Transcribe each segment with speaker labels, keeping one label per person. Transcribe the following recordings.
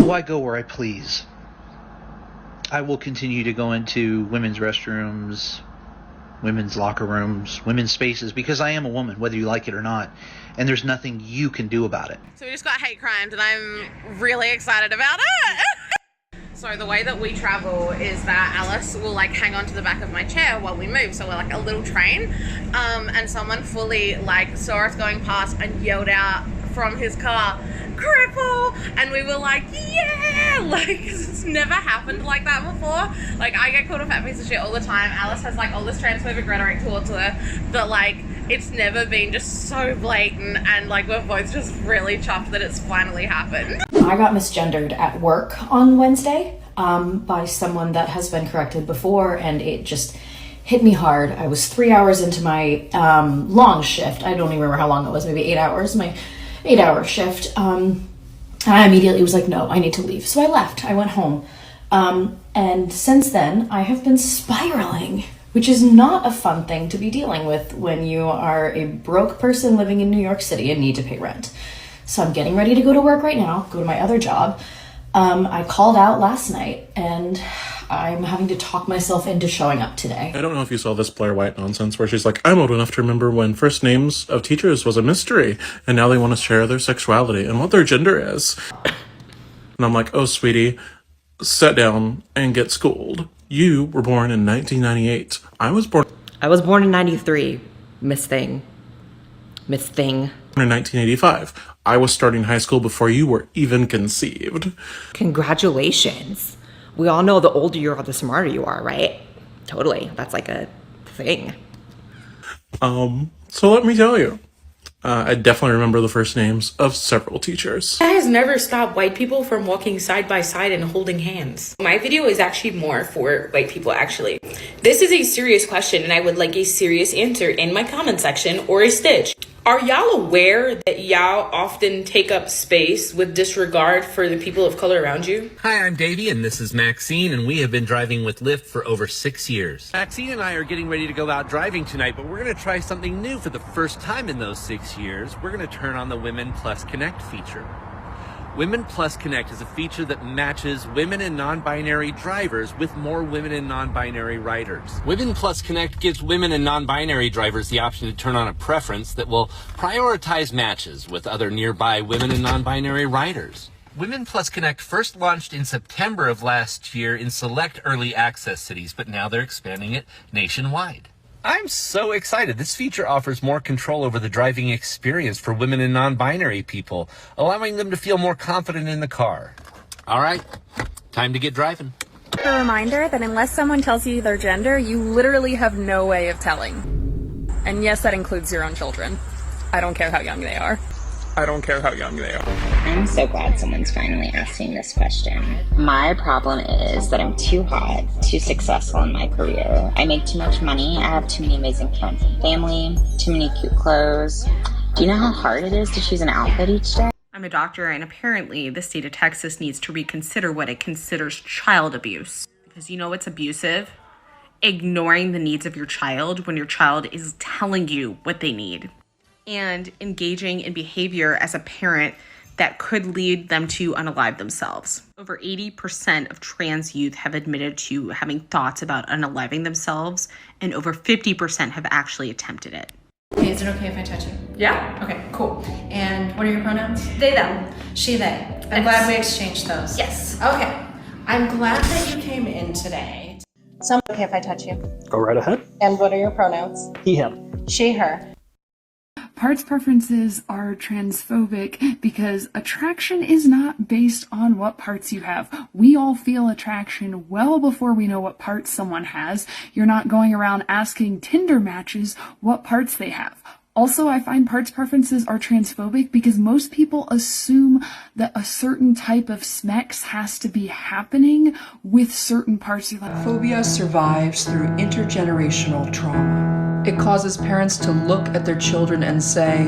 Speaker 1: Oh, I go where I please. I will continue to go into women's restrooms, women's locker rooms, women's spaces, because I am a woman, whether you like it or not, and there's nothing you can do about it.
Speaker 2: So we just got hate crimes, and I'm really excited about it. So the way that we travel is that Alice will like hang on to the back of my chair while we move, so we're like a little train, and someone fully like saw us going past and yelled out from his car, "Cripple!" And we were like, yeah, like it's never happened like that before. Like I get called a fat piece of shit all the time. Alice has like all this transphobic rhetoric towards her, but like it's never been just so blatant, and like we're both just really chuffed that it's finally happened.
Speaker 3: I got misgendered at work on Wednesday by someone that has been corrected before, and it just hit me hard. I was 3 hours into my long shift. I don't even remember how long it was, maybe 8 hours, my 8-hour shift. And I immediately was like, no, I need to leave. So I left. I went home. And since then, I have been spiraling, which is not a fun thing to be dealing with when you are a broke person living in New York City and need to pay rent. So I'm getting ready to go to work right now, go to my other job. I called out last night, and I'm having to talk myself into showing up today.
Speaker 4: I don't know if you saw this Blair White nonsense where she's like, I'm old enough to remember when first names of teachers was a mystery, and now they want to share their sexuality and what their gender is. And I'm like, oh, sweetie, sit down and get schooled. You were born in 1998. I was born
Speaker 5: in 93, Miss Thing.
Speaker 4: In 1985. I was starting high school before you were even conceived.
Speaker 5: Congratulations. We all know the older you are, the smarter you are, right? Totally. That's like a thing.
Speaker 4: So let me tell you. I definitely remember the first names of several teachers.
Speaker 6: That has never stopped white people from walking side by side and holding hands. My video is actually more for white people, actually. This is a serious question, and I would like a serious answer in my comment section or a stitch. Are y'all aware that y'all often take up space with disregard for the people of color around you?
Speaker 7: Hi, I'm Davey, and this is Maxine, and we have been driving with Lyft for over 6 years. Maxine and I are getting ready to go out driving tonight, but we're going to try something new for the first time in those 6 years. We're going to turn on the Women Plus Connect feature. Women Plus Connect is a feature that matches women and non-binary drivers with more women and non-binary riders. Women Plus Connect gives women and non-binary drivers the option to turn on a preference that will prioritize matches with other nearby women and non-binary riders. Women Plus Connect first launched in September of last year in select early access cities, but now they're expanding it nationwide. I'm so excited. This feature offers more control over the driving experience for women and non-binary people, allowing them to feel more confident in the car. All right, time to get driving.
Speaker 8: A reminder that unless someone tells you their gender, you literally have no way of telling. And yes, that includes your own children. I don't care how young they are.
Speaker 9: I'm so glad someone's finally asking this question. My problem is that I'm too hot, too successful in my career. I make too much money. I have too many amazing friends and family, too many cute clothes. Do you know how hard it is to choose an outfit each day?
Speaker 10: I'm a doctor, and apparently the state of Texas needs to reconsider what it considers child abuse. Because you know what's abusive? Ignoring the needs of your child when your child is telling you what they need. And engaging in behavior as a parent that could lead them to unalive themselves. Over 80% of trans youth have admitted to having thoughts about unaliving themselves, and over 50% have actually attempted it.
Speaker 11: Okay, is it okay if I touch you?
Speaker 6: Yeah?
Speaker 11: Okay, cool. And what are your pronouns?
Speaker 12: They, them.
Speaker 11: She, they. I'm glad we exchanged those.
Speaker 12: Yes.
Speaker 11: Okay. I'm glad that you came in today. So, okay if I touch you?
Speaker 13: Go right ahead.
Speaker 11: And what are your pronouns?
Speaker 13: He, him.
Speaker 11: She, her.
Speaker 14: Parts preferences are transphobic because attraction is not based on what parts you have. We all feel attraction well before we know what parts someone has. You're not going around asking Tinder matches what parts they have. Also, I find parts preferences are transphobic because most people assume that a certain type of SMEX has to be happening with certain parts of life.
Speaker 15: Phobia survives through intergenerational trauma. It causes parents to look at their children and say,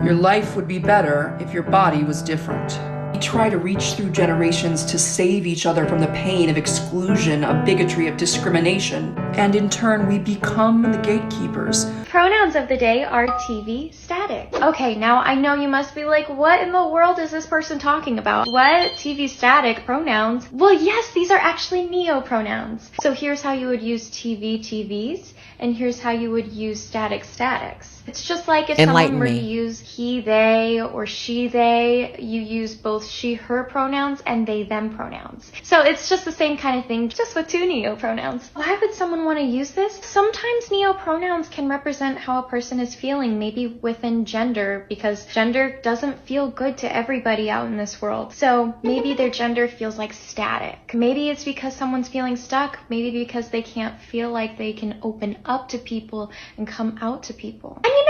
Speaker 15: your life would be better if your body was different. We try to reach through generations to save each other from the pain of exclusion, of bigotry, of discrimination. And in turn, we become the gatekeepers.
Speaker 12: pronouns of the day are TV static. Okay, now I know you must be like, what in the world is this person talking about? What? TV static pronouns? Well, yes, these are actually neo-pronouns. So here's how you would use TV, TVs, and here's how you would use static, statics. It's just like if someone were to use he, they, or she, they, you use both she, her pronouns and they, them pronouns. So it's just the same kind of thing, just with two neo-pronouns. Why would someone want to use this? Sometimes neo-pronouns can represent how a person is feeling, maybe within gender, because gender doesn't feel good to everybody out in this world. So maybe their gender feels like static. Maybe it's because someone's feeling stuck, maybe because they can't feel like they can open up to people and come out to people. And you